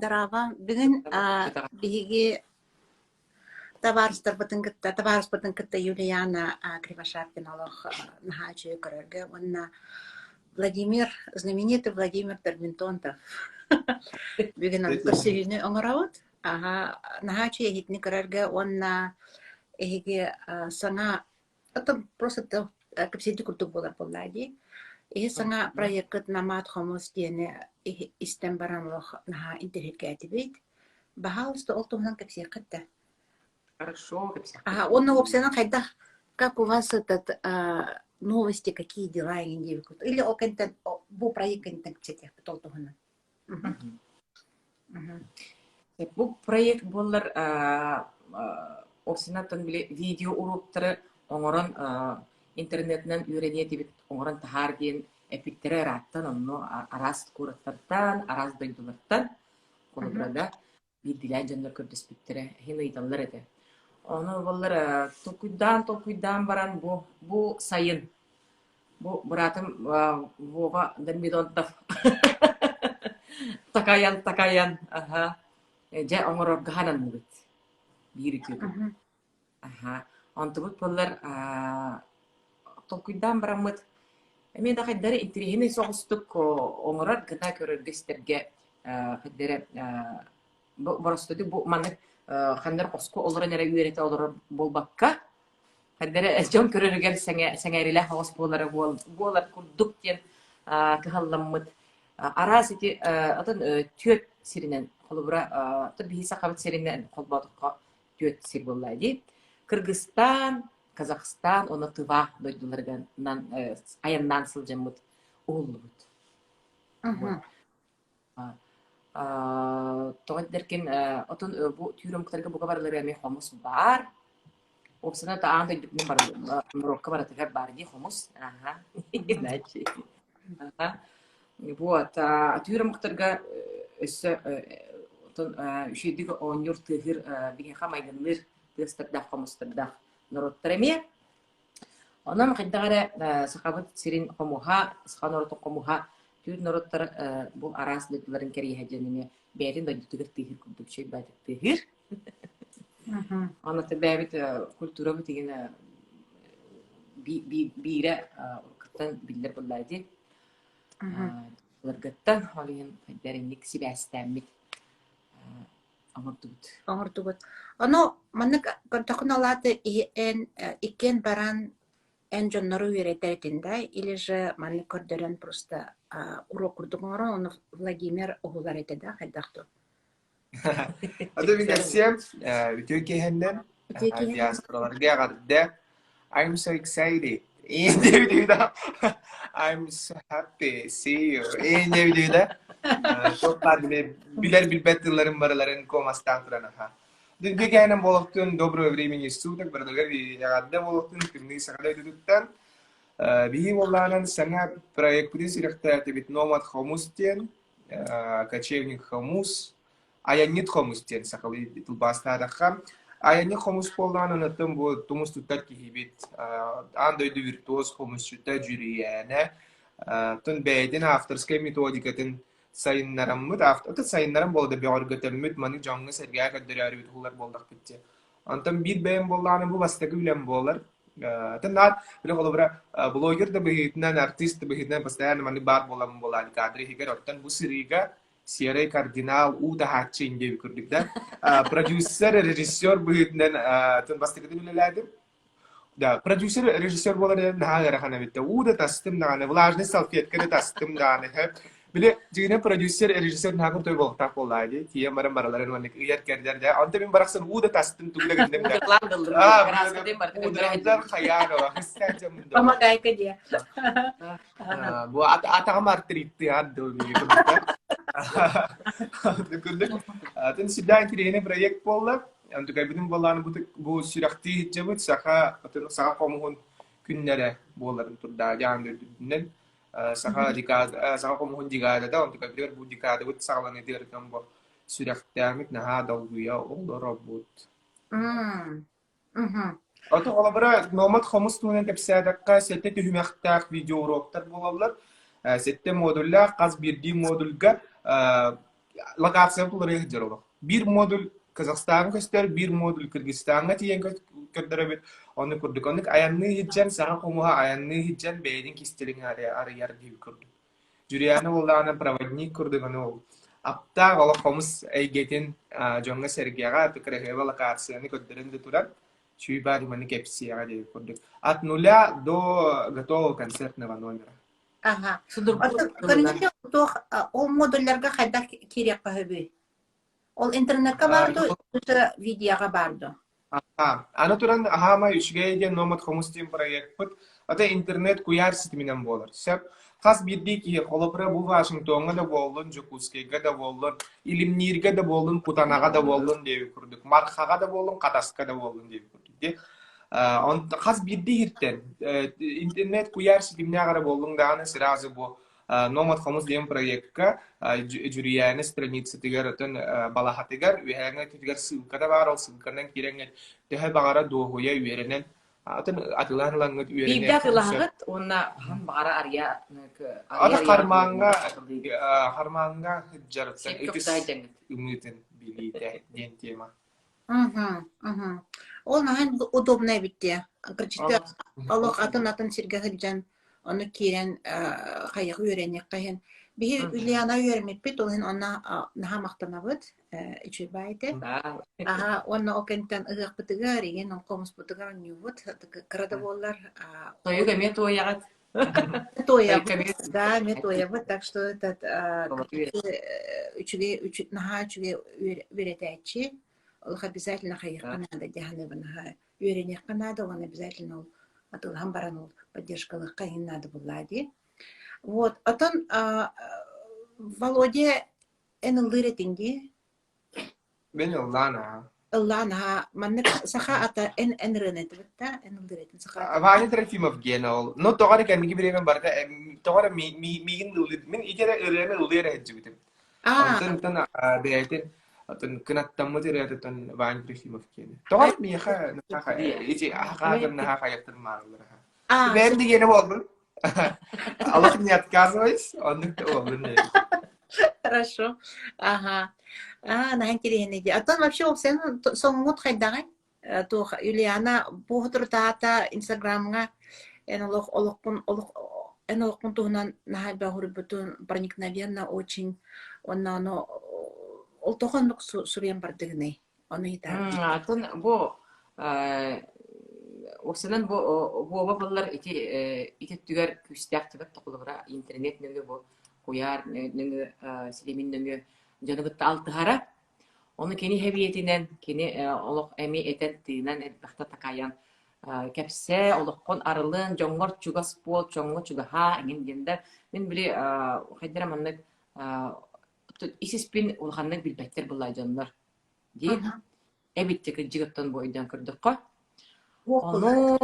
Дараба. Бүгін биһиги табарыс бытын кытта Юлиана Кривошапкина олох нахачы көрөргө. Онна знаменитый Владимир Дербентонтов. Бүгін он көрсүйіні оңырауыт. Нахачы ехитни көрөргө, онна эхиги саңа, это просто капсиди курдук болар боллади. Эхи саңа проект намат хомус диэне истен баран олох наха интернетке әтибейт. Бахалысты ол тумнан капсия кытта. Хорошо, капсия. Он опсена хайда, как у вас этот новости, какие дела или о контент, бу проект контент сетях тол тухана. Бу проект болар опсенаттан биле видео уруктары оңорон интернетнен үйрение дебит оңорон тахар диен эпиктере раттан онно арас кураттардан арас дойдулардан колубрада бидилен жандар көрдөспүттере хин ыйталлар эте. Оны болар толкуйдан баран бу сайын. Бу братым Вова Дербентонтов. Такаян. Ага. Жа оңорор гаһанан мугут. Бири көбү. Ага. Онтубут болар толкуйдан барамыт. Мен да хайдары интерехине соғыстык оңорор гына көрөргестерге хайдары боростуды бу маны хандар коско олоран эре үйрете олор болбакка. Хайдары жон көрөргер сеңериле хос болар курдук ден кыхалламмыт. Арас ити атын түйөт сиринен холубра бихиса кабыт сиринен колбатыкка түйөт сир боллайды. Кыргызстан, Казахстан, оны тыва дойдулардан аяннан сылжаммыт уоллубут. Тоғаддеркен отын бу түйрөмктерге буга барлары эми хомус бар. Опсана таан дойдуктен бар мурокка баратыгар бар ди хомус. Иначе. Вот, түйрөмктерге өссө отын үшедиги онюр тыгыр биген хамайгынлыр тыстырдах хомустырдах народтарами. Онан кайдагара сахабат сирин хомуха, сханорото хомуха түйр народтар бу арас дытларын керие хаҗанеме бәрин да тыгыр тыгыр күндүкче бәдик тыгыр. Аны тәбәбит культура битигене бире кыттан биллер буллайды. Ларгаттан халыгын дәринник сибәстәмит Оңортубут. Оно маннык контакуналаты икен баран эн жоннору үйрететинда, или же маннык көрдөрөн просто урок курдугоро, оны Владимир оғулар етеді, хайдақту. Adamın всем Türkiye'den diasporalarga qarda I'm so excited. Endi videoda I'm so happy see you. Endi videoda çok kadar biler bilbetlerin baraların komastan turana ha. Düngenem boluktun dobro времени суток бардагар ягадда бoluктун кимни сагада дудуттан бии болланан саңа проекты сиректа тебит номад хомустен кочевник хомус аянит хомустен сакалы тулбастадахам аянит хомус болланан онотон бу тумус туттар кихибит андойду виртуоз хомусчута жюрияне тун бейдин авторская методикатын sayınlarımız after sayınlarım bolda bir orgatımız mani canlı sergiye kadar arıyorduklar boldak bitti. Antam bir beyin bollarını bu vasıtaki bilen bollar. Tanrı bile kolabora blogger da behitnen artist da behitnen pastayan mani bar bolam bolani kadri hiker ortan bu seriga siyare kardinal u da hatçı ince bir kurduk da producer rejissör behitnen tan pastaki bilelerdim. Da producer rejissör bollar ne haber hana bitti. U da tasdim da ne vlajne salfiyet kere tasdim da ne hep bile jine producer rejissör nakur toy boltak bollaydı. Tiye maram baraların manik iyat kerder da. Anta bin baraksan u da tasdim tugla gidem da. Udah khayal wa istaja mun. Ama gay ke dia. Bu ata kamar tripti addo gitu. Dukunduk. Tan sidang kirene proyek bolla. Untuk kaybedin bollarını bu sürekli cebut saka komuhun günlere bolların turda jandı dünden. Saka jika saka komuhun jika da untuk kaybedin bu jika da bu sakalan edir kan bu sürekli amit nah dalguya oldu robot. Atı kolabora nomad homus tunen tepsadakka sette tühümektak video uroktar bolablar. Sette modüller qaz birdi modülga локация булары жарылы. Bir modül Kazakhstan göster, bir modül Kırgızistan'a tiyen gördürebilir. Onu kurduk. Onu ayanını hicen, sağa komuha ayanını hicen, beydin kistelin arayar gibi kurduk. Jüriyana olağanın pravadnik kurduk onu. Apta ola komus aygetin jonga sergiyaga tukare heva lakatsiyani gördüren turan. Şuy bari mani kepsiyaga diye kurduk. At nula do gato konser ne var номера. Ага. Судур Көрүнүктө ол модуллерге кайда керек кахыбы. Ол интернетке барды, видеоға барды. Ана туран хама üçgeyde nomad homustin proyekt put. Ata internet kuyar sisteminden bolar. Sep kas birdi ki kolopra bu Washington'a da boldun, Jokuskega da boldun, İlimnirge de boldun, Putanaga da boldun diye kurduk. Markhaga da boldun, Kataska da boldun diye kurduk. De on kas birdi hirten internet kuyar sistemine gara boldun da ana sırası bu Nomad Homus diyen proyektka jüriyane страница тигер атын балаха тигер үһәңә тигер сылкада бар ол сылкадан кирәңгә төһә багара доһуя үеренен атын атылан лангыт үеренен Бигдә кылагыт, онна һәм бара ария ата харманга хиджараттан итис үмитен билите ден тема. Ол наһан удобная битте. Кырчыта Аллах атын сирге хиджан onu kiren kayık öğrenmek kayın. Bir Ülyana öğrenmek bit olun ona naha maktanabıt içi bayde. Aha ona o kentten ıgık bıtıgar yen on komus bıtıgar nüvut kırada bollar. Toyu gemi toyagat. Toya da me toya bıt так что этот üçü naha üçü öğreteci. Ол обязательно кайык надо дяхны наха öğrenmek надо он обязательно атылхан баран ол поддержкалык кайын надо буллади. Вот, атан Володя эн ылдыретинди. Ben Allah'ına. Ыллана маннык саха ата эн рынет битта эн ылдыретин саха. Vani Trefimov genel. No togar kan gibi bilemen barda togar migin ulit min ikere öğrene ulere hecbitim. Antan beyatin atan kınat tamı atan Vani Trefimov genel. Togar mi ha naha ichi hakikaten naha hayatın mağluları ha. Ben de yeni oldum. Allah'ın niyet kazmayız. Onun da oldum. Хорошо. Ага. Нахин киренеги. Атан вообще ол сен соңмут хайдагай. То Юлиана бухтрутата Инстаграмга эн олокпун тугунан нахай багыр бүтүн проникновенно очень оно ол тохондук сурьян бардыгыны. Оны итар. Атын бу Осынан бу балар ити түгәр күстәк тибет тоқлыгыра интернет нөңгө бу куяр нөңгө силемин нөңгө жаныбытта алтыхара. Оны кени хебиетинен кени олох эми этен тыынан элбахта такаян кепсе олохкон арылын жоңгор чуга спол жоңгор чуга ха эген дендер мен били хайдара маннык исиспин улханнык билбеттер булай жандар ди эбиттеки жиготтон бойдан кырдыкка. Оно,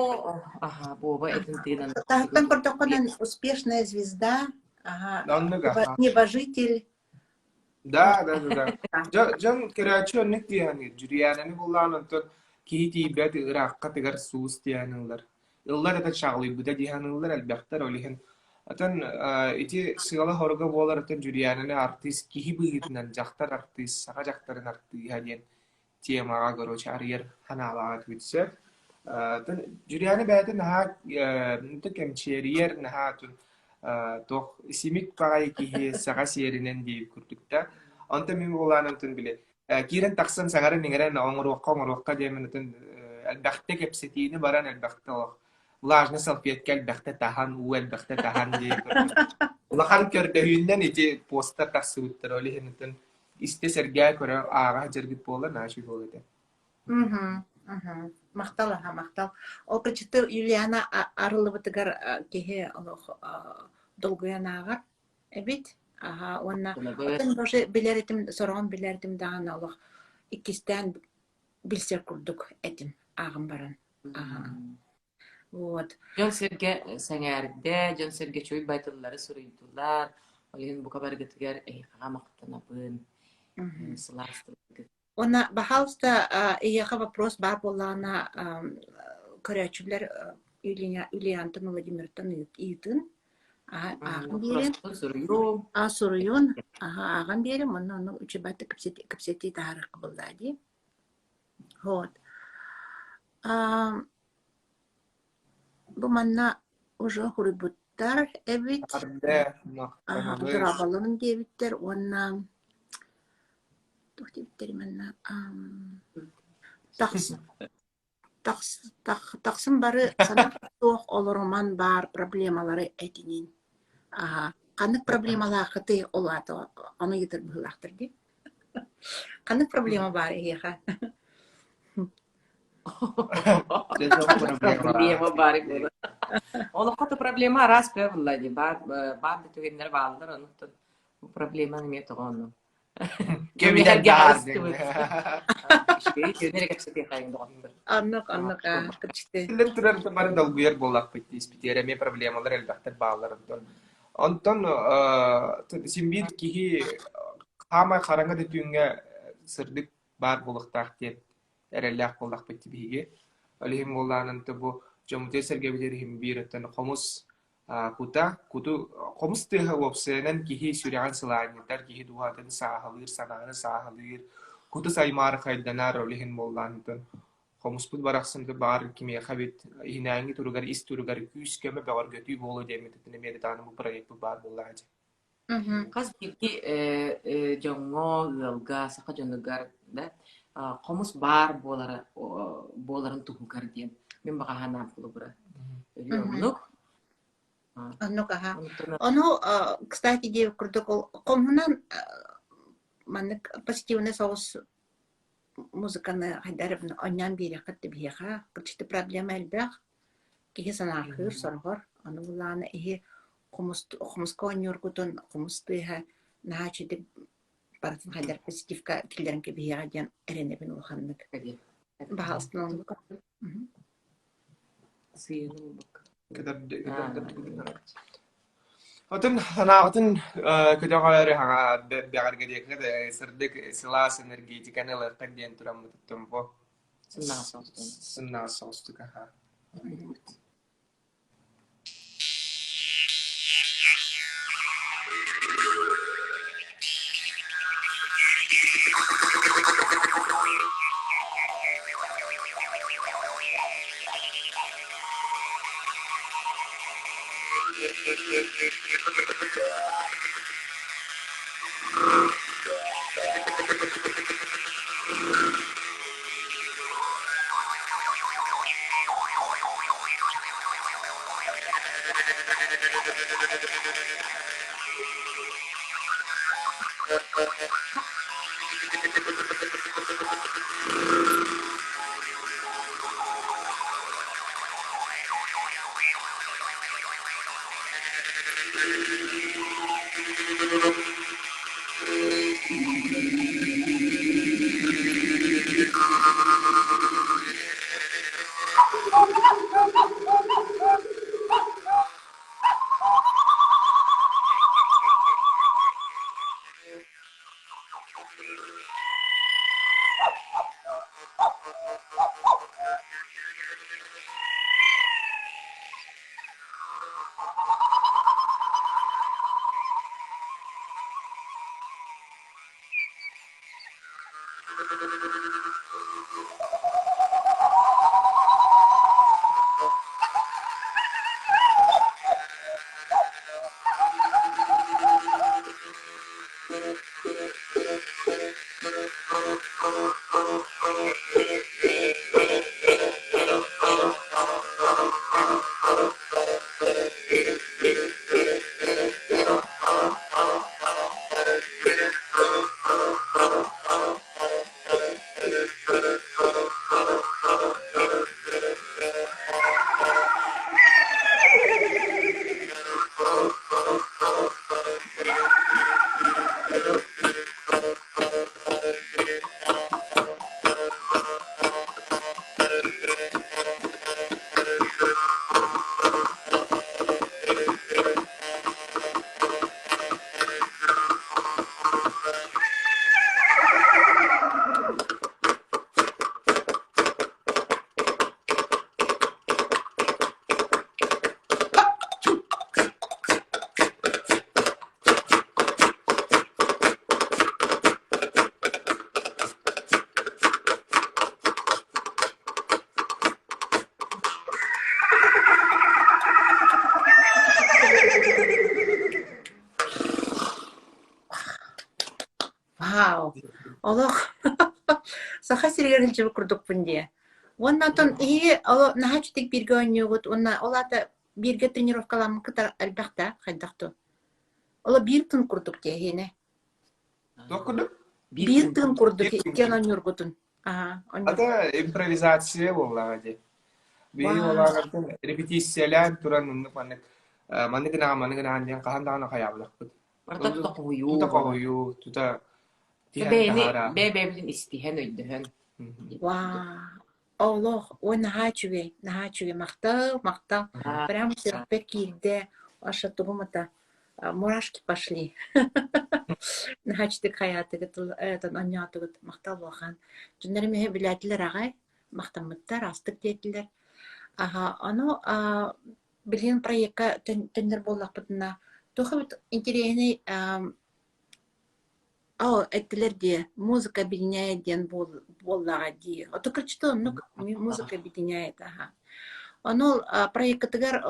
боба этен тыынан. Тахтан кырдыкканан успешная звезда. Ага. Небожитель. Да. Жан керачо ник дияни журияны булланын кити бет иракка тигер суус диянылар. Илдар да шагылы буда диянылар албактар олихен. Атын ити сыгала хорга болар атын журияны артист кихи быгытнан жактар артист, сага жактарын артист хаден темага короче арьер ханалаат битсе. Атын журияны бәтен ха кемчерьер нахатун тох симик парай кихи сага серинен дип күрдүктә. Анда мин булганын биле. Кирен таксан сагарын ниңерен оңорокка деменен албахте кепсетини баран албахте влажный салфетка албахте тахан албахте тахан дип. Улахан көрдөйүннән ити поста тасыттыр олихенен исте сергә көрә ага жергит болар наши болду. Мактал. Ол кычты Юлиана арылыбытыгар кеһе олох долгуянагар эбит. Ага, онна тоже билеритим сорон билеритим даган олох икистен билсер курдук этим агым баран. Ага. Вот. Жон серге саңарде, жон серге чөй байтыллары сурыйдылар. Олин бу кабар гетигер гамактана бын. Она, пожалуйста, я вопрос бар болана көрәчүләр Юлиантын Владимиртан ийтин. Ағын берем. Просто сұрыйым. Сурuyun. Ағын берем. Оны үчі баты кіпсеті тағырық қыбылдады. Вот. Бұл манна уже хурибуттар эбит. Ардэ мактанабыз. Дұрабаларын дебиттер. Онна тух дебиттер манна тақсын бары санақ тоқ олырман бар проблемалары әтінен. Қанық проблемалар қыты олаты, оны етір бұлақтыр деп. Қанық проблема бар еға? Проблема бар еді. Оны қаты проблема рас бе бұлады. Бар бітігендер балдар, оны проблема неме тұғаны. Кемиден дардың. Анық, кірчікті. Тілін тұрарты бары далгуер болақ бітті. Испитереме проблемалар әлбәқтір бағаларында. Онтон симбир кихи қамай қараңғы дөтүңге сырдық бар болықтақ деп әрелләқ болақ бітті біге. Олихим болланынты бұл жомутер сәргебелер химбир өттен қомыс куту қомыс тыға опсенен кихи сүряған сылайнеттар кихи дуғатын сағалыр, санағаны сағалыр. Куту саймары қайданар олихим болланынты қомыспыт барақсынды бар кеме қабет инәңгі тұруғар, ис тұруғар күйіскеме бәғар көтүй болу деметтіне медитаны бұл проект бар болады. Қаз кепке жоңо, ғылға, сақа жоңығар, қомыс бар боларын тұғығар дем. Мен баға ханам құлы бұра. Анық, Оно, кстати, дев күрдік ол, қомынан манық позитивный соғыс музыканы хайдарыбын оннан бері қытты бейға, күрчікті проблема әлбәқ, кеге санарғыр, сорғыр, оны бұланы әйі құмысқа ойнер күтін, құмыстыға нағачыды баратын хайдар позитивка тілдерін кебейға ден әренебін ұлғанлық. Бағалыстың оңлық. Сүйенім бұқ. Отын санағытын көтеғалары хаңа бәғарға декілді сырдық сылас энергетиканы ләрқәден тұрамы тұттым бұ. Сынна соғыстық. Вау. Олох. Саха сиргер хилчебе курдукпун дие. Оннатон ии оло нахачтик бирге ойнугут, онна олата бирге тренировкалам кытар албахта хайдакту. Ола бир тын курдук дие хине. Токуду? Бир тын курдук Bir tın иккен kurduk. ойнургутун. Ага, ойнур. Ата импровизация болла де. Би Вау. олардан репетициялар туран нундук маннык анден кахандана каябылак. Барта тута кою. Тута кою, тута тиһэн Бэйни тахара. бэйбэбилин истиһэн өйдөһөн. Вау. Олох, ой нахачуге, мактал. Прям терпе килде, аша тугумата. Мурашки пошли. Нахачтык хаятыгыт, анятыгыт мактал болған. Жүннері меhe біләділер ағай, мақтамыттар, астык деділер. Ага, ано білген проектка тендер болақ бұтына. Тоқы бұт интересный, әттілер де, музыка объединяет ден боллаға де. Ото кричто, музыка объединяет, ага. Ано проекттыгар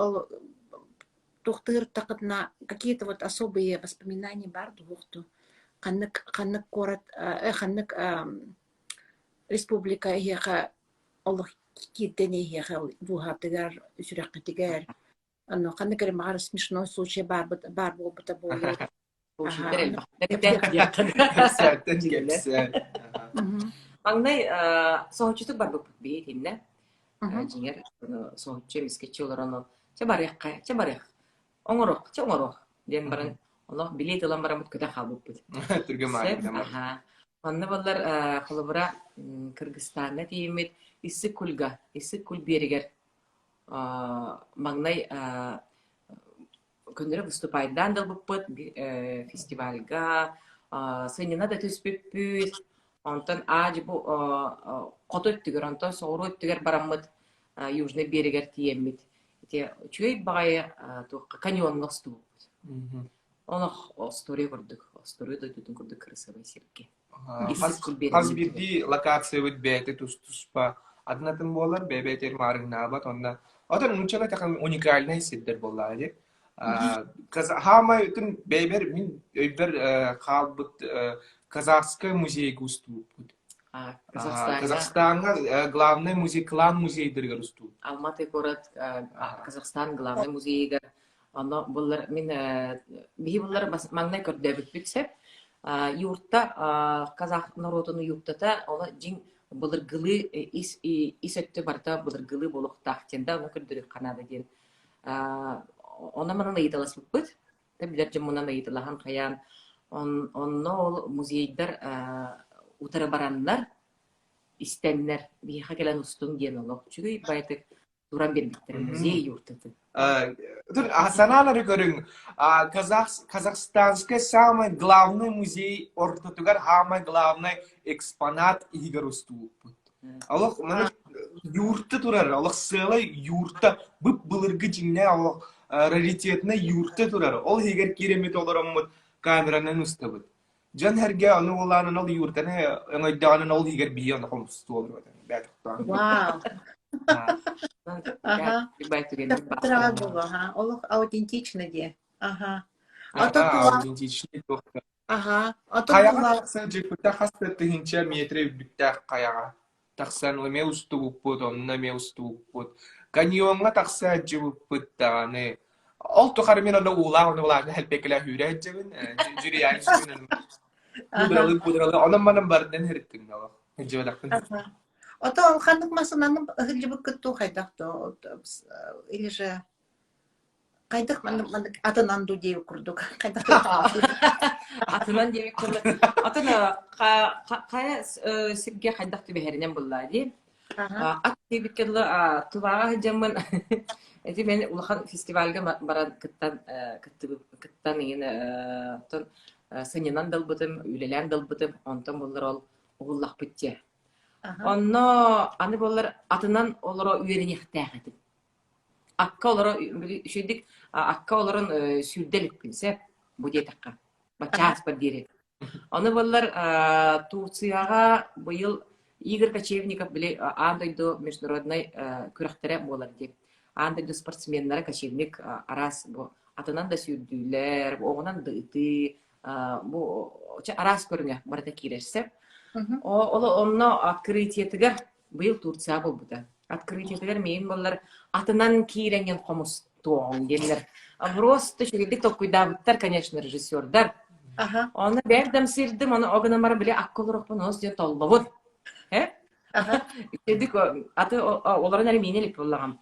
тухтыр тақытна какие-то вот особые воспоминания бар духту. Ханнык город, ханнык республика еха Аллах киддене еха бухатыгар сүрәкътыгар. Ано ханнык мағар смешной случай бар болбыта болу. Кепсәттен кепсәт. Маңнай соһочутук бар буппут бейт инне. Жиңер соһочу мискечи олораны чабарык. Оңорох ден барын Аллах билет алан барамыт көтө халбуппут. Түргө май. Онны балар холобура Кыргызстанна тиемет исик кул берегер маңнай көндөрө выступайдан далбуппут фестивальга сынына да түспүппүт. Онтон ажы бу котот түгөр онтон соорот түгөр барамыт южный берегер тиемет. Те чүй багай каньонга сту. Онох история көрдүк. История да түтүн көрдүк красивый серке. Хаз бирди локация with бете туспа аднатын болар бебетер марыгнабат онда. Отон унчала такан уникальный сиддер боллады. Хама үтүн бебер мин өйбер халбыт Казахский музей густупут. Казахстанга главный музей, клан музейдер густу. Алматы город Казахстан главный музейга. Аны булар мин бии булар маңнай көрдөбүт битсеп. Юртта казах народуну юрттата ола жин булыргылы ис өттө барта булыргылы болуктактенда аны көрдүрүк канада ден. Она мана ыйталас бут. Тебилер жемунан ыйталаган каян онно музейдер утара бараннар истеннер бийха келен устун ден олох. Чүгүй байтык туран бербиттер музей юрттаты. Тут саналары көрүң. Казахстанский самый главный музей ортотугар самый главный экспонат игорусту. Аллах мана юртты турар. Аллах сылай юртта бып былыргы жинне аллах раритетне юртты турар. Ол егер керемет олараммыт камеранын устабыт. Жан herge аны оланын ал юртаны ыңайданын ол егер бия аны комсту olur. Вау. Ага. Трава было, ага. Олох аутентично де. Ага. Аутентичный доктор. Ага. Каяга таксан жекута хаста тыгынча метре бүттак каяга. Таксан ме устубут, онна ме устубут. Каньонга такса жибут таганы. Ол тухар мен аны улаан хелпекеле хүрэ жебин. Жюри айшын. Пудралы онан манан барден херттин ала. Жебадакын. Ото хандык масынанын хылжыбык кытту хайдакты. Или же кайдык атынан ду дейб курдук. Кайдык. Атынан дейб курдук. Атына кая сирге хайдакты бехеринен буллады. Ат дейб келла тубага жамын. Эти мен улахан фестивальга баран кыттан ene тон сынынан далбытым, үлелен далбытым, онтон буллар ол угуллак битте. Онно аны болар атынан олоро үйренехтәгәтим. Акка олоро шүдик акка олорон сүрделик билсе бу детакка. Бачас бар дире. Аны болар Турцияга быйыл Игорь Кочевников биле андайдо международный күрәхтере болар дип. Андайдо спортсменнар кочевник арас бу атынан да сүрдүләр, огынан да ити бу арас көрүңө барата кирерсе. Онно открытиетигер быйыл Турция болбута. Открытиетигер мен боллар атынан киренген комус тоң гелер. Просто шегедик токуйдабыттар, конечно, режиссердар. Оны бердем сирдим, оны огнамар биле акколорокпун ос ден толбобут. Шегедик аты оларын әлі менелік болағам.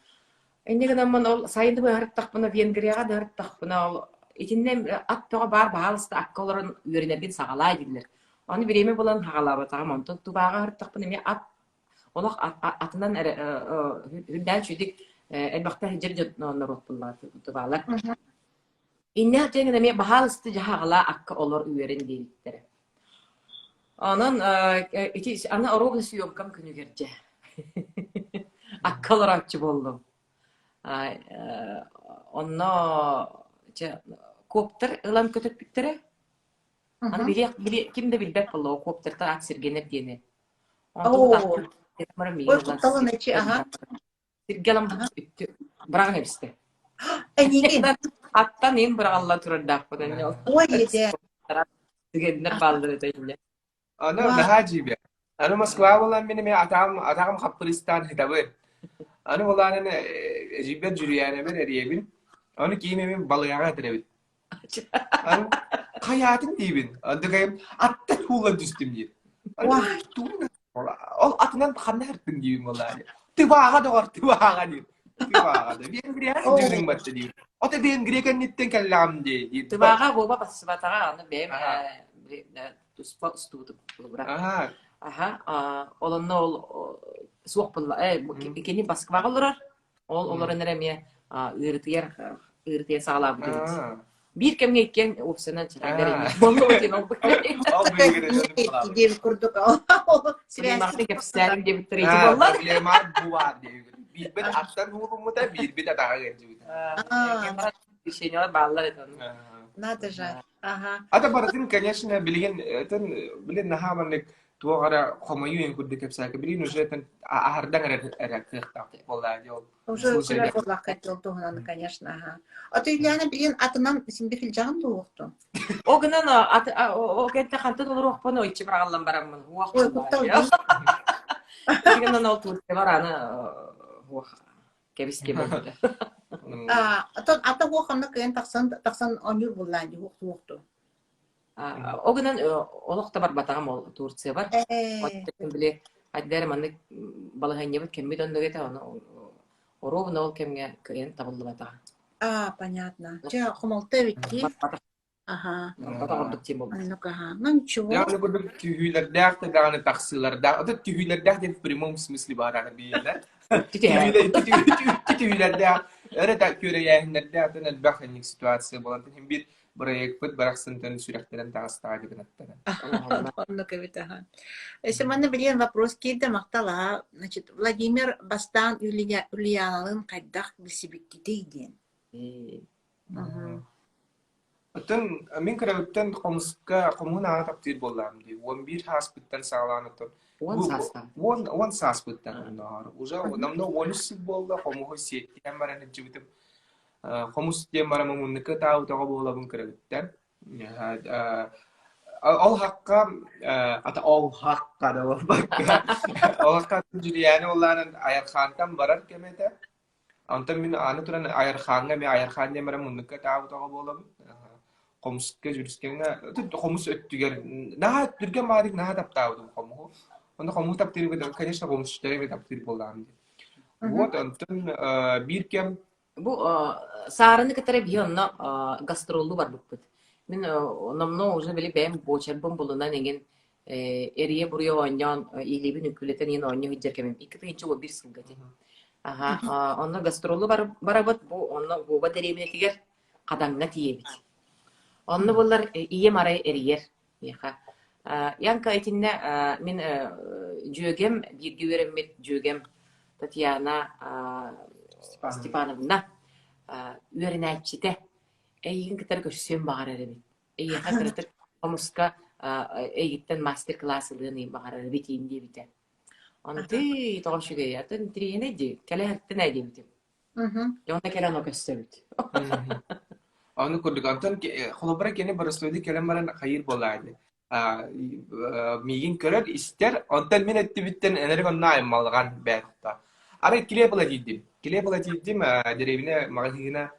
Эндеген мен ол сайынды быһырыттахпына Венгрияга дырыттахпына ол итиннен аттога бар баалыста акколорун үйренерген сагалай дилер. Аны биреме болан хагалабатагам онтон тубага хырттахпына мен ат олак атынан хүндәл чүдик элбакта хижер норот буллар тубалар. Инне теңне мен баалысты жахагала акка олор үйрен дейликтер. Анан аны оробны сүйөмкам күнүгерже. Аккалар атчы болдум. Онно коптер ылан көтөп биттере. Аны биле кимде билбеп боло коптерта ат сиргенеп дене. Ой, кутталын эчи, сиргелам браган эбисте. Эниген? Аттан ен бир алла турардак буда. Ой, еде. Сиргендер балдыр этене. Ana nahajib. Ana Moskva bolan benim atağım Kapristan hitabı. Ana bolan jibet jüriyane ben eriyebin. Onu kiyememin balığa direbit. Ana hayatın dibin. Adı kayım atta hula düştüm diye. Vay tuğna. Ol atından kanı hertin dibin bolan. Tıvağa doğar tıvağa diye. Tıvağa da. Ben griya jürün battı diye. O da ben griya kan nitten kallam diye. Tıvağa boba basbatağa onu benim студып булбура. Олонно ол суох булла. Икени Москвага олорор. Олорон эреме ырытыяр сагалап дебит. Бир кемге иккен опсынан чырагдар. Болду экен ол. Ал бегере. Дев курдук. Связь кепсәлим деп тирейди болла. Проблема буар диyor. Bir ben attan vurumu da bir de daha geçiyor. Решение баллар это. Надо же. Ага. Ата баратын, конечно, билен нахаманник туагара хомаюен кудde кепсака билин уже тен ахардан эракыхта болла дел. Уже кулак хотел тоган, конечно, ага. А ты Ильяна билен атынан симбихил жаган туокту. Огнан о кетте хантын олор окпоно ичи бараллан барамын. Ой, куттал. Дигенен ол турте бараны кебиске болду. Ата уохамна кыен таксан онюр буллан ди уохту. Огнан олокта бар батагам ол Турция бар. Оттен биле аддер манны балаханьебет кемми дондогете оны оробна ол кемге кыен табылды батага. Понятно. Че хомолте битти. Ага. Батагордук тем болду. Ну-ка, ну ничего. Я не буду тюйлердах таганы таксилердах. Ата тюйлердах в прямом смысле барана биелер. Тюйлердах öyle de küreğinlerden de bakınlık situasyon olan hem bir buraya kut bıraksın sürekli dağıstaydı gönettiler. Ну кавита. Если мы наберем вопрос кида мактала, значит Владимир Бастан Ульяналын кайдах бисибикки дейден. Ötün min kere ötün komuska komuna taptir bollam di. 11 hospital sağlanıtın. One hospital nar. Uza namno 원스 bolda komu siyeti hemen ne jibitim. Komus diye mara mamunka tahu tahu bolla bun kere ötün. Al hakka ata al hakka da bak. Al hakka jüriyane olanın ayar khantam barar kemete. Antam min anaturan ayar khanga me ayar khan diye mara mamunka tahu tahu bolla bun. Komuska juriskenge komus öttüger naha türgen madik naha taptavdu komu onda komu taptiri beda конечно komuşları ve taptiri bollandı вот антын биркем bu sarını ketare biyonna gastrollu var bukut min namno уже bile ben boçerbom bulunan egen eriye buraya oynayan ilibin ülkületen yine oynuyor hiccerkemem iki o bir sılgati aha onda gastrollu var barabat bu onda bu baderibine tiger kadamna tiyebit. Onu bunlar iyi maray eriyer. Yanka etinne min jögem bir güveremet jögem Tatyana Stepanovna ürenetçide eyin kadar göçsün bağırır. Eyin kadar omuska eyitten master klasılığını bağırır bitin diye biter. Onu tüy toşu gaya tın triyene di kale hatta ne diye bitir. Yonda kale no göçsübüt. Onu kurduk antan ki kolabora kene barasloydu kelembaran hayır bolaydı. ميجين كرر استر أنتن من التبتن أنا رجع نايم مالغان بيرتا أرى كليه بلا جديم كليه بلا جديم دريبنا مغهينا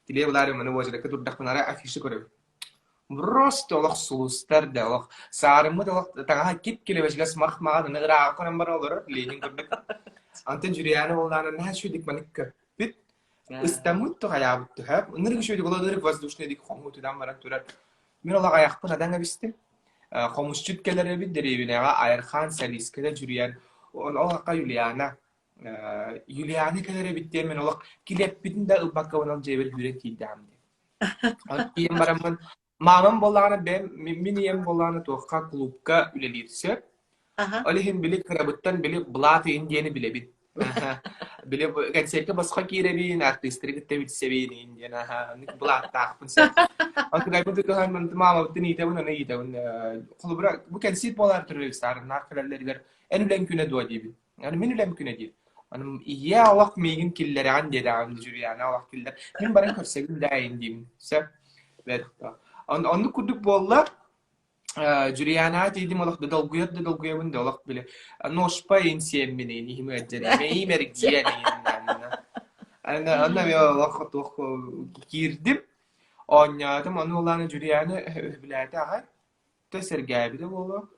كليه بلا رم أنا وجد كتب دخل أنا أفيش كرر بروس تولخ سوستر دولخ سارم دولخ تنها كيت كليه بس جس مخ ما أنا نقرأ أكون أمبر أولر لينين كرر أنتن جريانة والله أنا نهاش شو ديك منك بيت استموت تغيابت تهاب نرجع شو ديك والله نرجع بس دوشنا ديك خمو تدام مرات ترى من الله غيحقنا دعنا بيستم خمسة كلر بدري بناء على خان سليس كده جريان والله قا يوليانا يوليانا كلر بدي من الله كلي بدن ده أبغى كون الجبل هيرك يدعم ده يوم برامن مامن بولانا بهم من يوم بولانا توقع كلوبكا يليرسه Aha. عليهم بلي كربتن بلي بلاتي إندياني بلي بيت بلي كان سيرك بس خكيرة بين أرتستري كتبت سبين إنديانا نك بلات تاخد سب أنت قاعد بتقول كمان من تمام بتني تبون أنا يتبون خلوا bukan sih polar terus karena kalau lihat أنا لا يمكن أدواجي بي أنا منو لا يمكن أجيب أنا إياه وقت ميجين كلر عندي ده عند جوري أنا وقت كلر من برا كرسيين ده عندي سب بيرتا أنا كنت والله جريانات يدي ملخ ددلقيا من دلق بله نوش باين سيم منين هي مجري ما هي مرجياني أنا يا وقت وقت كيردم أنا تم أنا والله أنا جريانة بلاتها تسر جايب ده والله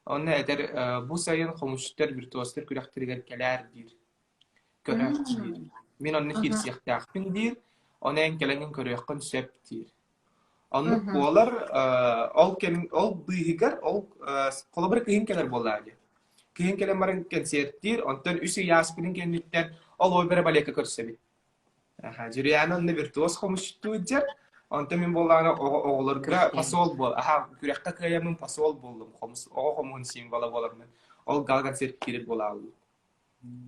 أنا أدر بو ساين خمستر برتوستر كل اختر جال كلار دير كره دير من أنا كير Aha. سيختار من دير أنا إن كلامين كره يكون سبتير Anlık Mhm. boğalar, ol bıyıgar, ol kolabır kıyın keler boğalardı. Kıyın keler marın konsertir, ondan üsü yaspının kenditten ol oy bere baleka körsebi. Aha, jüriyana onunla virtuos komuştu ucar, ondan min boğalarına oğulur kıra pasol bol. Aha, kürekka kıyamın pasol boldum, oğu komun simvala boğalarına. Ol gal konsert kirip boğalardı.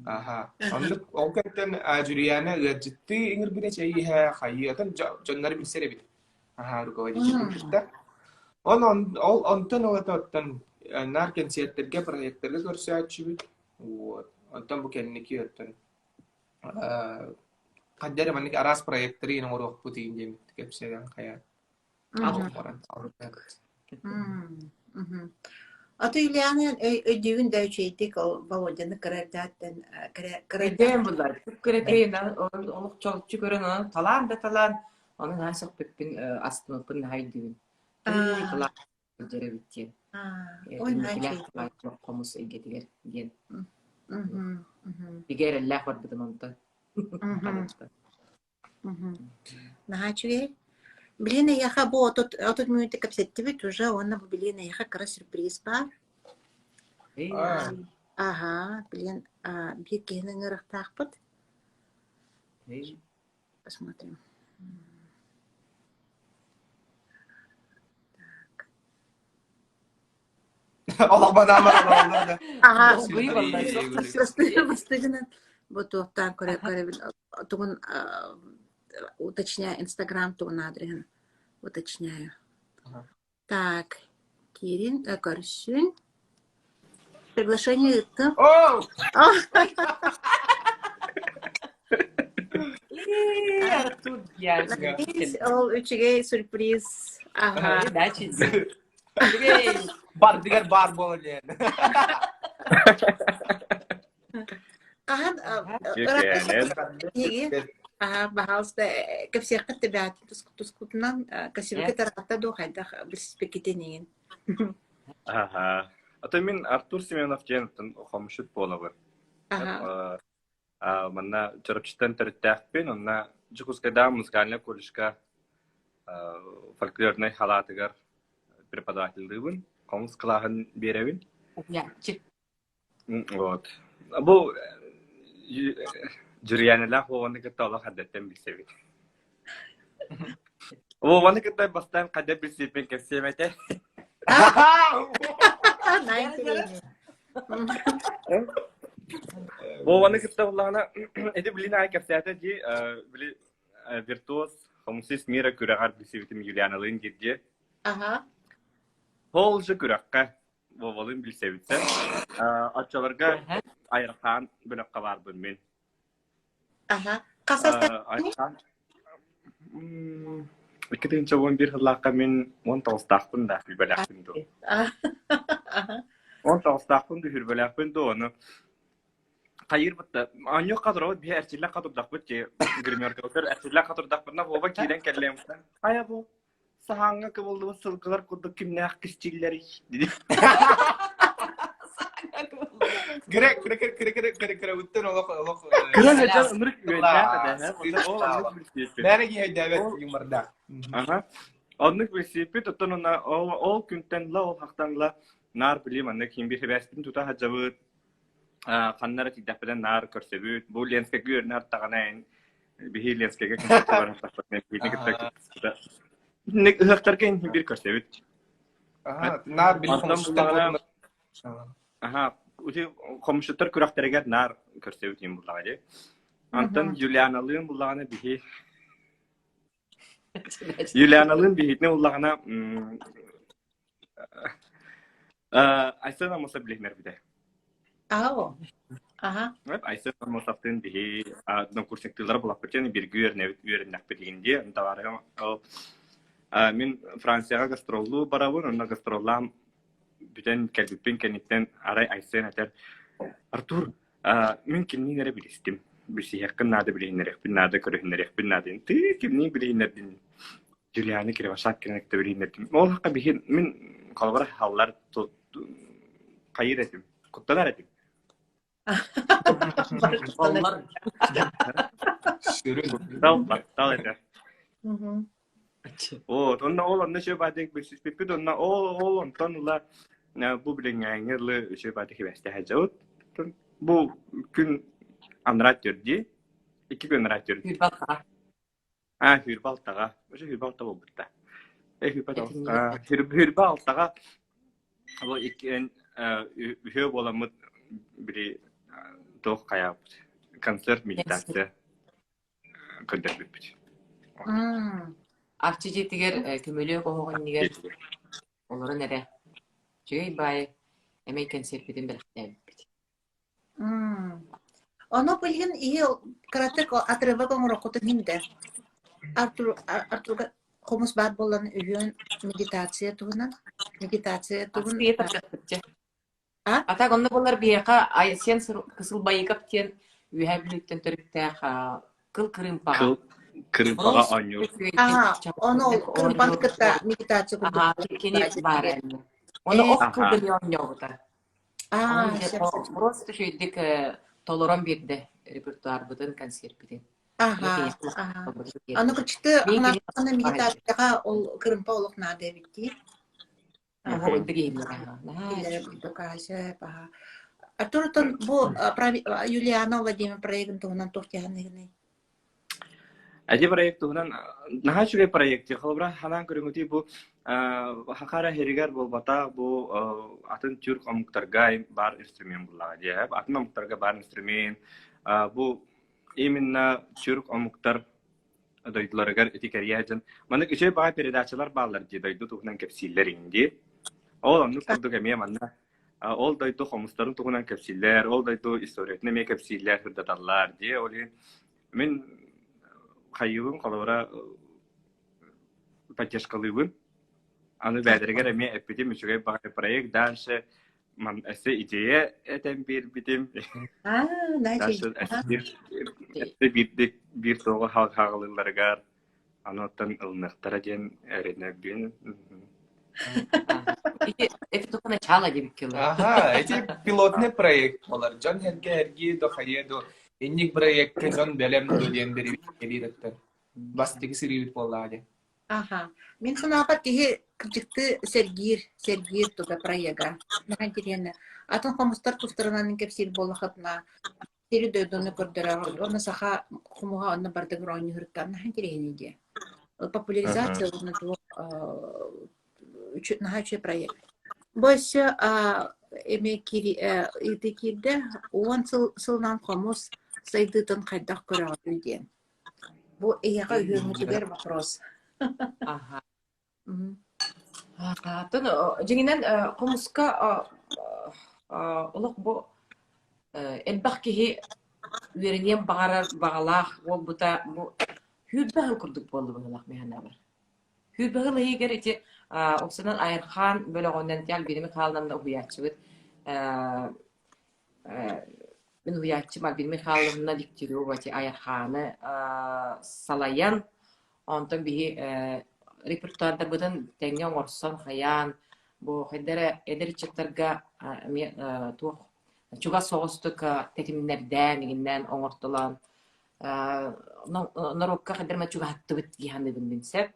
Aha, anlık ol kenten jüriyana ciddi ingir bine şeyi ha, hayatan canları bilsere bilir. Aha, rugo di kita. Ondan olatan narken siyetlerge proyekterle görse açıbı. Ondan bu kendini kiyotan. Kaddere manik aras proyekteri yang uruh putih injem kepse yang kayak Mhm. orang. Mhm. Ata Ilyana ödüğün de şeydik o Volodyan'ı kırardatten Edem bunlar. Çok kerekeyin onu çok çıkarın onu talan da talan. Onun nasıl pepin astımı pın haydın. Tüy talan jere bitti. Oyna İnkiler şeydik. talan çok komus egetiler diyen. Mhm. Mhm. Diğer Allah var bu zamanda. Mhm. Mhm. Нахачуе. Блин, я хабо, тут мы так обсеттивит уже, он блин, я хакара сюрприз бар. Ага, блин, bir gene ырыктакпыт. Посмотрим. Allah bana amar Allah da. Ага, Бый vallahi. Постыгынан. Вот там тугун уточняю Инстаграм, тугун адресен уточняю. Так, Кирин, Корсюн. Приглашение это. Oh! Артур yani. Ол üçüge sürpriz. Aha. Дачи. Bar diğer bar bol yani. Kahan Higi. Aha, bahas da kapsiya ka tibat tuskut nang kasi kita rata do hayda bispekitinin. Ага. Одоо минь Артур Семенов жинтэн хомшид боловор. Aha. Манна чорчтан тэртэхпин онна жукускада музыкальная колледжка фольклорный халатыгар преподавательдыгын комс кылахан беребин. Ya, çık. Вот. Бу журьянелах воны кыталах хаддаттан билсеби. Воны кытай бастан кадда билсепен кепсемете. Воны кыталахна эди билина кепсете жи били виртуоз хомсис мира күрәгәр билсебитим Юлианалын дирге. Aha. Хол же күрәккә вовалын билсебитсе. Атчаларга айрхан бүләк кабарбын мен. Aha. Kasas Ayran Ikkitin çoğun bir hıllaqqa min 10 tostaqpın da hülbelaqpın do. Aha. 10 tostaqpın da hülbelaqpın do onu. Hayır bitti. Anyo kadar o bir erçille kadar daqpıt ki grimyorka otur erçille kadar daqpıtna baba kiren kellem. Aya bu sahanga kıvıldı sılgılar kuduk kimne akışçilleri dedi. Kira uttun olok. Kıran hocam ımırık güvenler de. O anlık bir şey. Nereye gidiyor yumarda? Aha. Anlık bir şey. Tutun ona o günten la o haktan la nar bilim anlık kim bir hebestin tuta hacabı kanlara tidak pada nar körsebüt. Bu lenske gör nar taganayn. Bir lenske ge kan var haktan bir kita. Ne hıhtarken bir körsebüt. Aha, nar bilim Ondan aha, uti komşular kürakterege nar körsebüt yim bulaga. Antan Julianalığın bulağına bir Julianalığın bir ne bulağına Aysel Amosa bilehner bir de. Aw. Aha. Evet, Aysel Amosa'nın bir konkursaktılar bulak biten bir güyer nakbedinde. Antavarım o min Fransa'ya gastrollu barabun ona gastrollam bütün kelbipin kenitten aray Aysel ater Artur min kinni nere bilistim. Bir şey hakkın nade bilehinlerek, bir nade körühinlerek, bir nade kimni bilehinlerdin. Julian'ı kire başak kirенekte bilehinlerdim. Ol hakka bihin min kalbara havlar kayır edim. Kuttalar edim. Onlar Dal eder. O, onna onna şey badek bir şey pipi onna tonla bu bilengenlerle şey badek beste hacavut. Bu gün anratırdı. 2 gün anratırdı. Hülbaka. Hürbaltaga. Oşa hürbalta bu bitti. Hürbaltaga bu iki hür bolamı biri doğ kaya kanser meditasiya köndür bir. Arçı jetiger kömölüyor koğun niger. Onları nere? Çünkü bay Amerikan serpidin belirtlen. Ono bilgin iyi karatek atreva kongorokotun hinde. Artur komus bad bolan üyün meditasiya tuhunan. Meditasiya tuhun. Aslında yeter. Ha? Ata onda bunlar bir yaka aysen kısıl bayıkap diyen üyebilükten törükte kıl kırım pağa. Kırım pağa anyo. Aha, ono kırpan kıta meditasiya kudu. Aha, kini var elini. Onu ok kıldırıyor yok da. Просто şöyledik toleran bir de repertuar budun konser bidin. Aha. Ano kıçtı ana meditasiya ol kırımpa oluk nade bitti. Bu öldüreyim. Artur bu Juliana Vladimir proyektin tuhunan tuhtihan ne? Aja proyek tuhunan naha şüge proyekti. Kalbra halan körüngüti bu hakara herigar bolbata bu atın Türk amuktargay bar instrumen bulaga diye. Atın amuktarga bar instrumen bu iminna Türk amuktar dayılargar etikeriyajan. Manık işe bağ peredaçılar bağlar diye daydı tuhunan kepsiller indi. Onu kurduk emiye manna. Ol daydı komustarın tuhunan kepsiller, ol daydı istoryetine me kepsiller hırdatallar diye. Oli min kayyubun kalora pachashkalubun. Anu bədərgər əmi əpidim üçüge bağ proyekt dərsə man əsə ideya eten bir bitim. Dərsə əsə bir toğa hağlılargar anottan ılnaqtara gen ərinəbin. Это только начало gibi Ага, эти пилотный проект болар. Жан hergi до хаеду. Инник проект жан белем дөлендери келиреттер. Бастыгы сирибит боллады. Aha. Min sunapa tihi kıcıktı sergir tuga prayaga. Nahan kiriyana. Atın komustar tusturanan kepsil bolakatna. Seri dödünü kurdura. Ona saha kumuha ona bardak roni hırtan. Nahan kiriyana diye. Популяризация onu tu nahan şey proyek. Boşça emekiri itikirde on sılnan komus saydıdan kaydak kurağı diye. Bu eyaga hürmetiler вопрос. Ага. Тын жеңинен комуска олох бу элбах кихи веренем багалах ол бута бу хүббахыл курдук болду багалах механа бар. Hübahıl heyger iti oksadan Ayırхан böyle ondan tiyal bilimi kaldan da huyatçı ben huyatçı mal bilimi kalımına diktiriyor vati Ayırhan'ı salayan ondan bir repertuarda bıdan tenge orsan hayan bu hedere eder çıtırga tuh çuga soğustuk tetimlerden iginden oңортолан нарокка хадерма чуга хаттыбыт гиһанны билсеп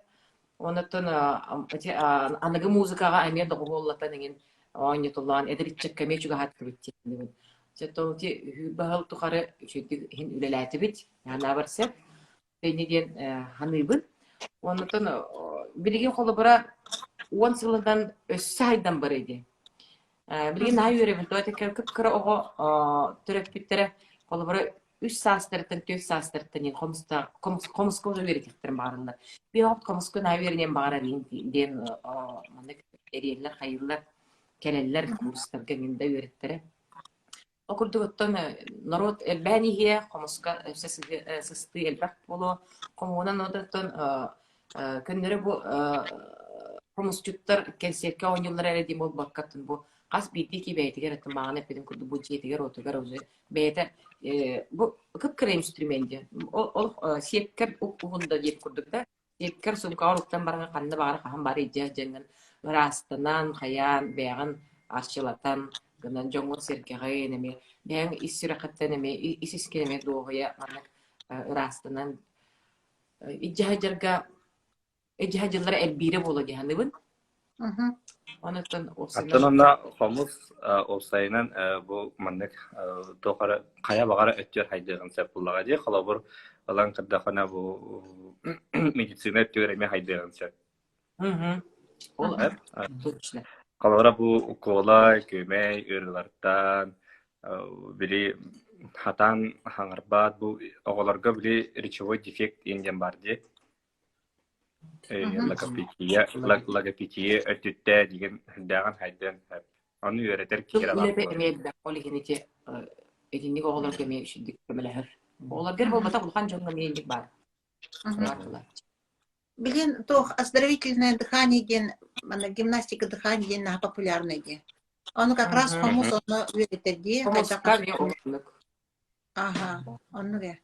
онотон аныгы музыкага амер да голлата деген ооньотуллаан эдеритчек кеме чуга хаттыбыт диһанны сетолти хүбахал тухары чөтү хин үлеләтибит яна барсеп бенеден ханыбыт онотон билеген холобара 10 сылдан өссайдан бар иде билген найүребин тота кыпкыра ого төрөппүттере холобара 3 saastırtın, 4 saastırtın komisko da verecektir bağırlar. Bir hafta komisko ne verinen bağırın diyen eriyeller, hayırlar, keleller kurslar kendinde öğrettere. Okurdu gottan narod elbani hiye komisko sıstı elbak bolu komunan odattan könleri bu komisçutlar kenserke 10 yıllar eredim ol bakkatın bu kas bitti ki beyti geretin bağına epedin kurdu bu ciyeti otugar ozu beyte bu kıpkıra instrümenti o siyekler uğunda deyip kurduk da siyekler sumkağılıktan barına kanına bağına kahan bari cengen rastanan kayan beğen aşçılatan gından jongur serkeğe nemi beğen istirakatten nemi isiskeneme doğuya rastanan icahacılara elbire bolu cehennemin Аттананда хомус олсайынан бу маннык тохара кая багара өттөр хайдыгын сеп буллага ди халабыр алан кырдахана бу медицина өттөрөме хайдыгын сеп. Ол точно. Халабыра бу кола көмөй ырлардан били хатан хаңарбат бу оголорго били речевой дефект инден бар ди. Логопедия өттүттэ деген даган хайдан аны үйрөтер кирер бар. Лепе олигенити эдинник оголор кеме ишидик кемелер. Олар гер болбата булхан жонга мендик бар. Билен тох оздоровительное дыхание ген, гимнастика дыхания ген популярная ген. Он как раз хомус оны үйрөтөдү. Ага, onu ge.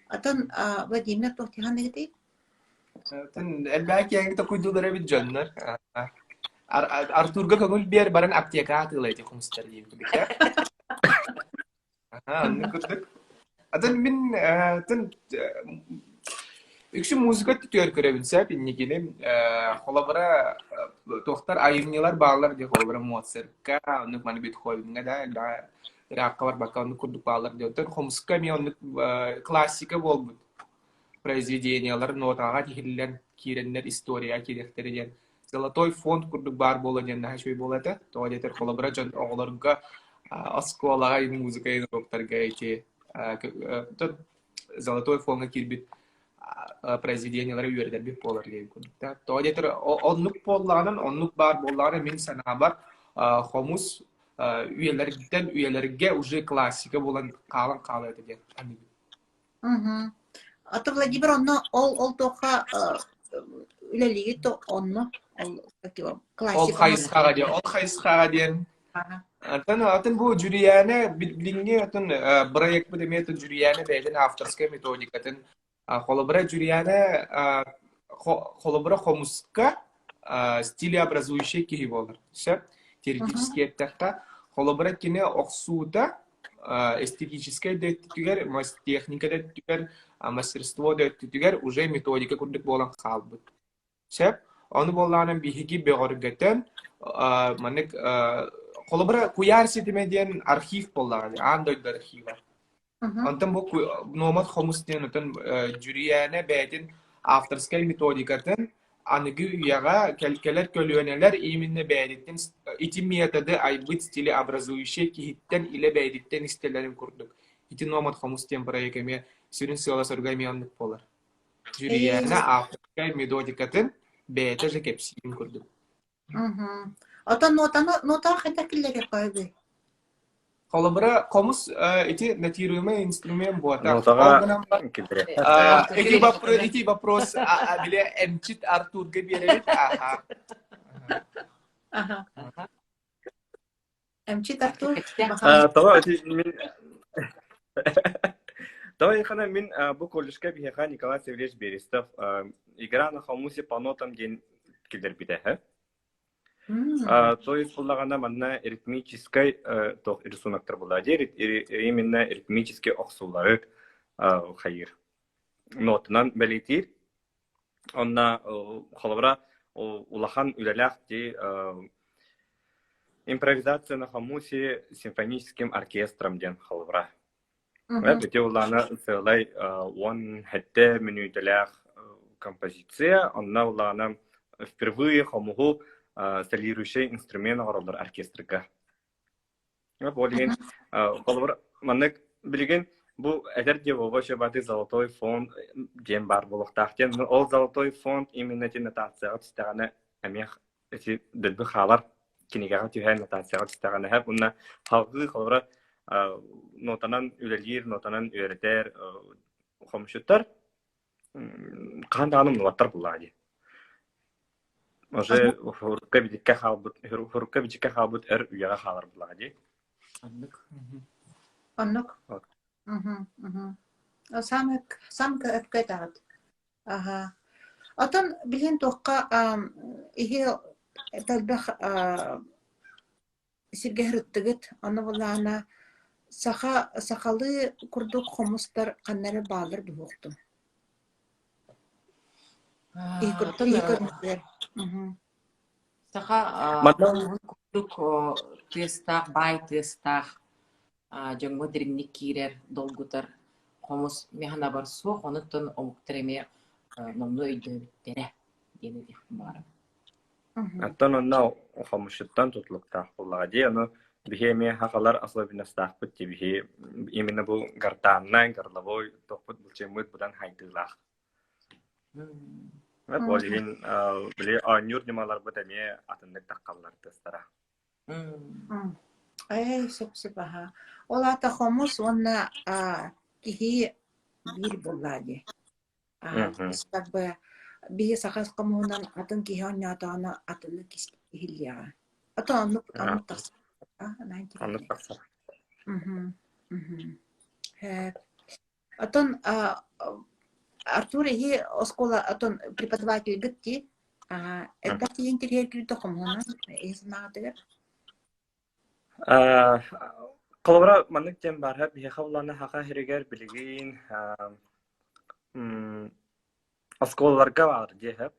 Atan Vladimir Tohtihan ne dedi? Elbette yani de kuydulara bir canlar. Arturga kagul bir baran aptiyaka atılıydı komiser diyeyim tabii ki. Anne kurduk. Adan min Üçü müzik tutuyor görebilse binnigini kolabora tohtar ayırmıyorlar bağlar diye kolabora Mozart'ka onu bana bir koyduğunda da rakılar bakar onu kurduk bağlar diyor. Tabii komiska mi onu klasika bol bu. Произведениялар, нотаға тихиллер, киреннер, история керектерден. Золотой фонд курдук бар боланен нахшой болады. Тоадетер холобра жан оғларга осколага и музыка и роктарга эти золотой фондга кирбит произведениялар үйердер бит болар дейм күн. Тоадетер оннук болланын, оннук бар болланы мен сана бар хомус үйелерге уже классика болан қалан этеден. Ата Владимир онно ол тоха үлелиги то онно классика. Ол хайсхага ден. Атын бу жюрияне билинге атын проект бу деметин жюрияне беден авторская методикатын холобра жюрияне холобра хомуска стилеобразующий киһи болар. Все теоретический этапта холобра кине оксута эстетическое дөттүгер, техника дөттүгер, мастерство дөттүгер уже методика курдук болан халбыт. Сеп, аны болланын биһиги бегоргетен манык колобра куяр сетимеден архив боллаган, андойд архива. Антан бу номад хомустен антан жюрияне бетин авторская методикатын аныгы уяга келкелер көлөнелер именно бәйдиттен ити методы айбыт стили образующий кихиттен иле бәйдиттен истелерин курдук. Ити номад хомустен проекеме сүрін сыла сөргайме аннык болар. Жюрияна авторская методикатын бәйті же кепсиин курдук. Ата нота хайта киллере койду. Kolabora komus iti натируемый инструмент буата. Нотага кидре. Ити вопрос биле эмчит Артур гебелет. Аха. Ага. Эмчит Артур. Тава мин Тава яхана мин бу коллежка биха Николай Савельевич Берестов игра на хамусе по нотам ден кидер битеха. То есть буллагана манна ритмической тох рисунактар булладер именно ритмические оксулары хайыр. Нотынан белитир. Онна халабра улахан үлелях ди импровизация на хамусе симфоническим оркестром ден халабра. Бите улана сылай он хетте минутлях композиция, онна улана впервые хамуху солирующий инструмент оралдар оркестрга. Болин халабра маннык билген бу эдер де вообще баты золотой фонд дем бар булуктахтен ол золотой фонд именно те нотация отстагана амех эти дөлбү халар кинегага түйен нотация отстагана хап унна халгы халара нотанан үлелир нотанан үйрөтер комшуттар канданым нуаттар буллади уже хурка бидикка халбут эр үйага халар буллади Аннук. Самка эпкетагат. Ага. Атан билен тоққа ихе талбах сиргehрыттыгыт аны булана сахалы курдук хомустар каннары баалар дукту. Саха курдук тестах бай тестах жаңго диригник кирер долгутар комус механа бар суох онуттан омуктареме номну өйдөбүттере дени дих бар. Аттан онна хамуштан тутлуктах буллади аны бихеме хакалар особенностях бут бихе именно бу гартаннан гарлавой топут булчемут будан хайдылах. Болин биле анюр немалар бутаме атындык таккаллар тестара. Ай, сепсепаха. Олата хомус онна кихи бир буллади. Как бы бие сахас комунан атын кихи оннятана атыны кихилия. Ата анук тас. Анук тас. Атон Артур и оскола атон преподаватель гытти. Это интерьер крито комунан изнадыр. Колобра маннык тем барха бихе хавлана хака херегер билигин осколларга бар дехеп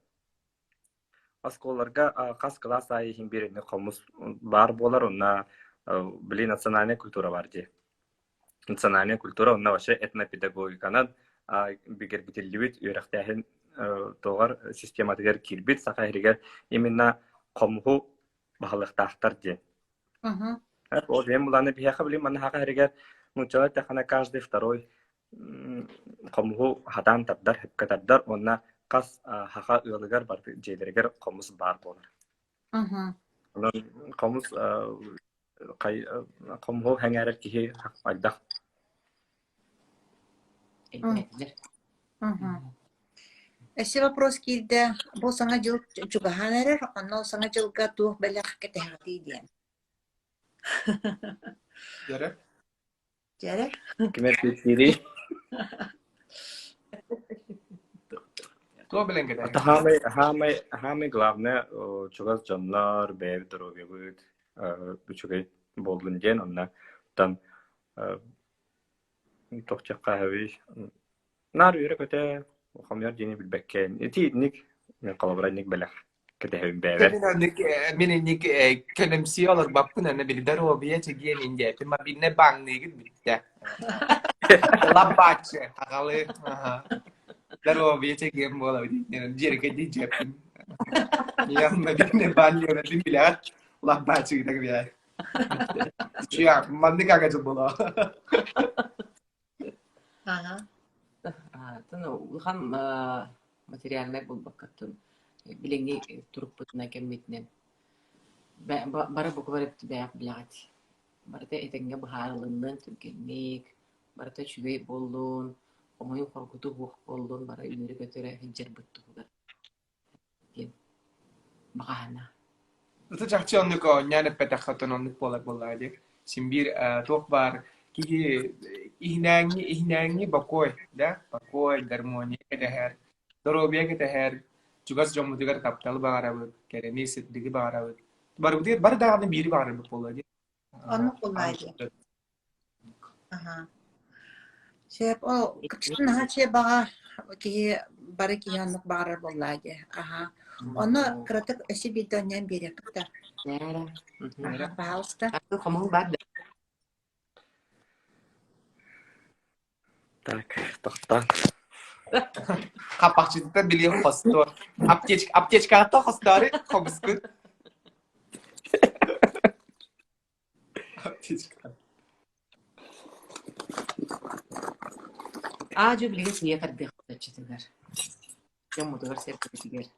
осколларга кас класс ай химбирне комус бар болар онна били национальная культура бар де национальная культура онна вообще этнопедагогиканан бигер бителибит үйрәктәһен тогар систематыгер кирбит сака херегер именно комху бахалыктахтар де. Вот я муланы бияха били мана хака херегер мучала тахана каждый второй комху хатан табдар хепкатардар онна кас хака ылыгар бар жейлергер комус бар болар. Комус комху хәңәрер кихи айдах. Эссе вопрос килде. Бу саңа жыл чугаханерер, анно саңа жылга тух белек кетехати диен. Яре? Яре? Кимер тири. То белен геде. Ата хаме главне чугас жанлар бер дровебут бучугай болдун онна тан тохчакка хави нар үйрө көтө хамяр дени билбеккен эти ник мен калабрайник белек كده من كلام سيالر بابكنا أنا بالدار وبيا تجين إنديا تما بينا بانغ نيجي بيتا لاباتش هقولي دار وبيا تجين بولا بدي نجير كدي جابين يا ما بينا بانغ يونا دين بلا لاباتش كده كبير شيا ما نيجا كده بولا تنو خم материал мек булбаккаттын билеңи туруп бутуна кемметинен бара букварып бияк билагати Barata itengge baharalından tülkennik. Barata çüvey bollun. Omayın korkutu huq bollun. Bara üneri götüre hiccer bıttı huda. Diyen. Bakahana. Itu cakci onluk o nyane peta khaton onluk bola aja. Simbir tok bar kiki ihnangi bakoy da bakoy garmoni kita her. Dorobia kita her. Juga sejauh muda kaptal bangarabut. Kere ni sedikit bangarabut. Baru dia baru dah ada biri bangarabut bola aja. Onu kullaydı. Aha. Şey o kıçtın nahaçe bağa ki barı ki yanlık bağırır bollaydı. Aha. Onu kırıtık eşi bir dönem biri kıta. Nere. Aha, bağlısta. Aku kamu bad. Так, тохтан. Kapakçıda dili hostor. Aptечка ата хостары хобскут. Aptечка. Aju beli siya kadde çetiler. Yang motor siya kadde.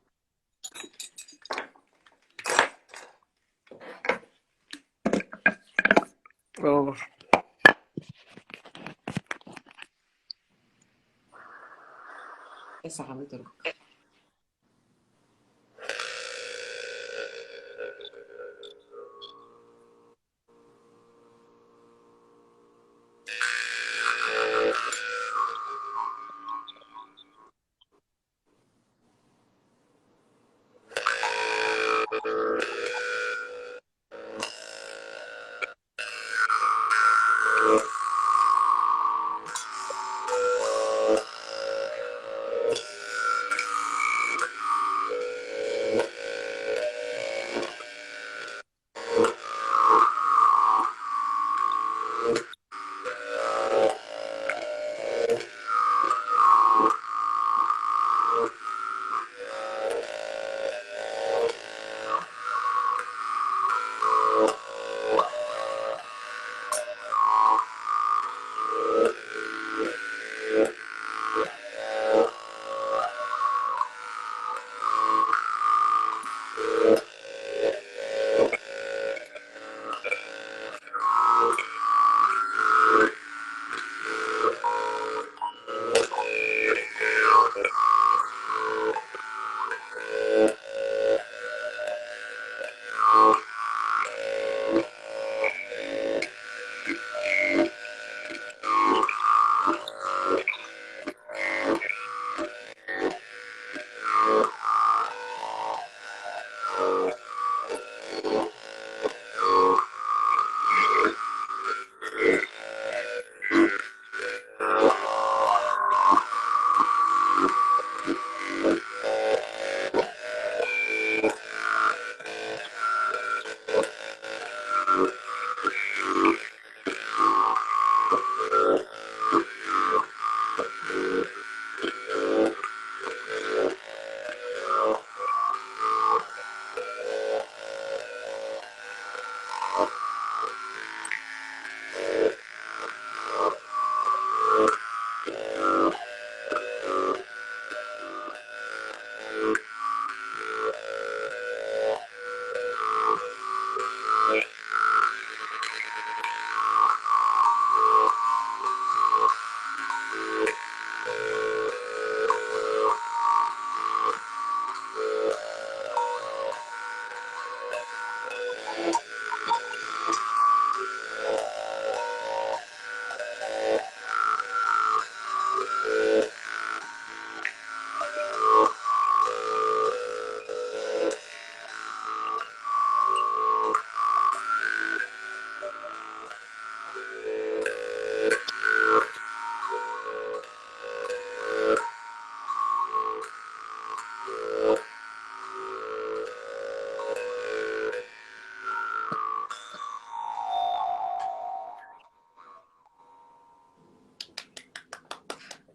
Оо. Esa kami turuk.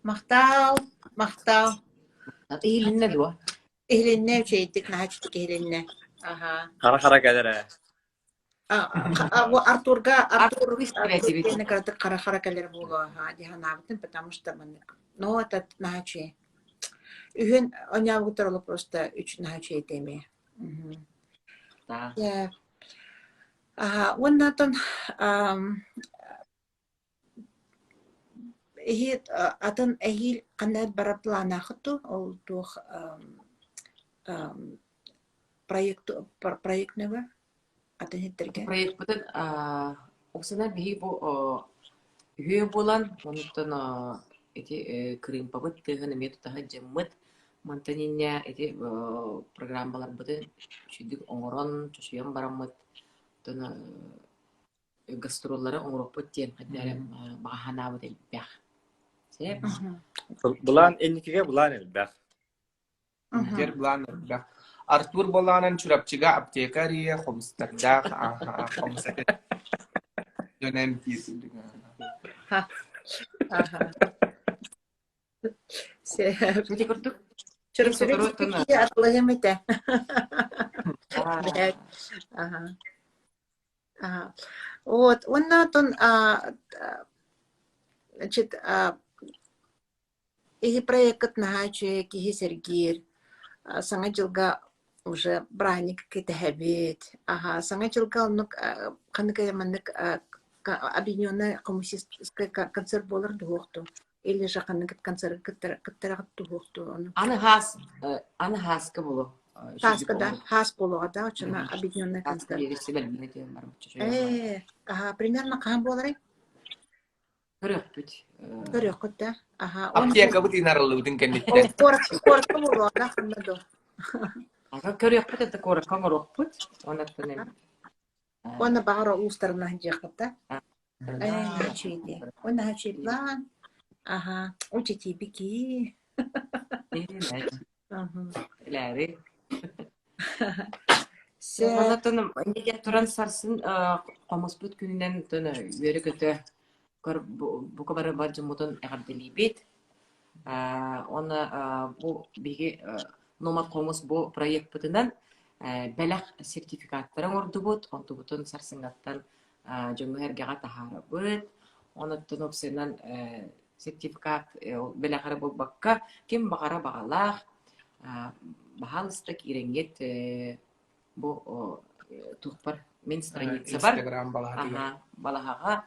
Mahtal, mahtal. Ihilinne dua. Ehlinne şeydik nahaçtık ehlinne. Aha. Хара-хара кәдәрә. Bu Артур Вис креативити. yine kırıtık kara keller bulu. Ha, dihan abittim, потому что мы, ну, этот нахачи. Ühün onya utarlı просто üç нахачи etemi. Да. Ya, وناتن هي أتن هي قناة برطلع ناخده أو توخ проект نبا أتن هي ترجع проект бүтэн оксана бии бу хүйө булан онтон эти крымпабыт тыгын метод таха жеммыт мантаниння эти программалар бүтэн чүйдүк оңорон чушуям бараммыт тона гастроллары оңороппут тен каддары багаханабыт элбях сеп Булан энникеге булан элбэх. Дер блан да. Артур боланан чурапчыга аптекария хомстардах хомсатет. Дөнем тисилдик. Сети көрдүк شركتي أطلعها متى вот وناتن значит и проект нахачи кихи сергир сангажилга уже браник какие-то хабит сангажилга нук каныка маннык объединенная коммунистическая концерт болар дуохту или же канык концерт кыттарагат дуохту аны хаска болу хаска да хас болуга да чына объединенная концерт примерно кам болар көрөкөт да Аптека бут инарылыбытын кеннеттен. корк болуга да ханнадо көрөкпүт это корак коңороппут онаттан وانا بقرا اوستر نهجقتا نهجيدي وانا هجي بلان وجيتي بكي лари онаттан неге туран сарсын комоспут күнүнөн тона бери көтө бука бара бажымутун эгарделибит она бу биги номад комус бу проект бүтүнөн бәләк сертификаттарын ордубут, онтубутун сарсыңаттан жөңгөргәгә тахарабыт, онаттан опсенан сертификат бәләкәре булбакка ким багара багалах, бахалыста киренгет бу тухпар мен страница бар. Instagram Балахага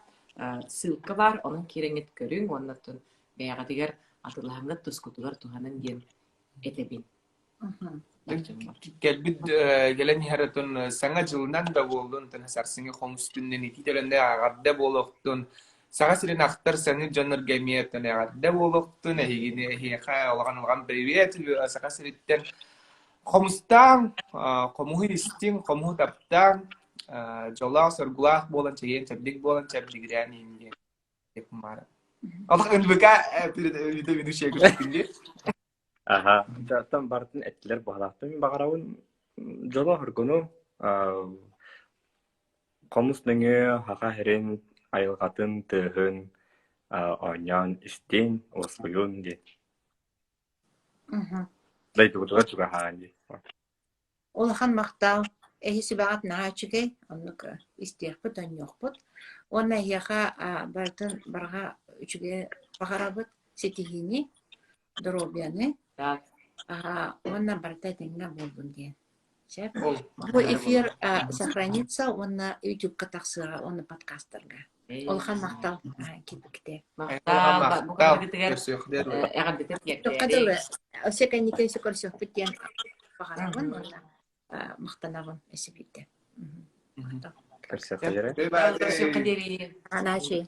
ссылка бар, onun киренгет көрүң, онаттан бәяга дигәр атылахыңга тускутугар туханын ген этебин. Gelbid gelen yaratın sana жылынан да болдун тана сарсыңы хомстүннен итителенде агадда болохтун сага сирен актар саны жанр гемиеттен агадда болохтун хигине хиха алган привет сага сириттен хомстан комухи истин комухи таптан жола соргулах болан чеген чабдик болан чабдиграни инде деп мара алган бека видео шегүртүнде Жаттан бартын эттилер бағалақты. Мен бағарауын жола хүргіну комус нөңі хақа херен айылғатын тыхын ойнян істен осуюн де. Дайды бұдыға чуға хаан де. Олахан мақтал эхиси багат наачыгай оннук истиякпыт оньоқпыт. Онна хияха бартын барға үчіге бағарабыт сетихини дробияны. Он барта деньга болдун ден. Бу эфир сохранится, он на YouTube катаксыга, он на подкастерга. Ол хан мактал китте. Мактал Кадылы, сека никен секорсё питен багарабын, онда мактанабын эсибитте. Көрсөтө жере. Көрсөтө жере. Аначи.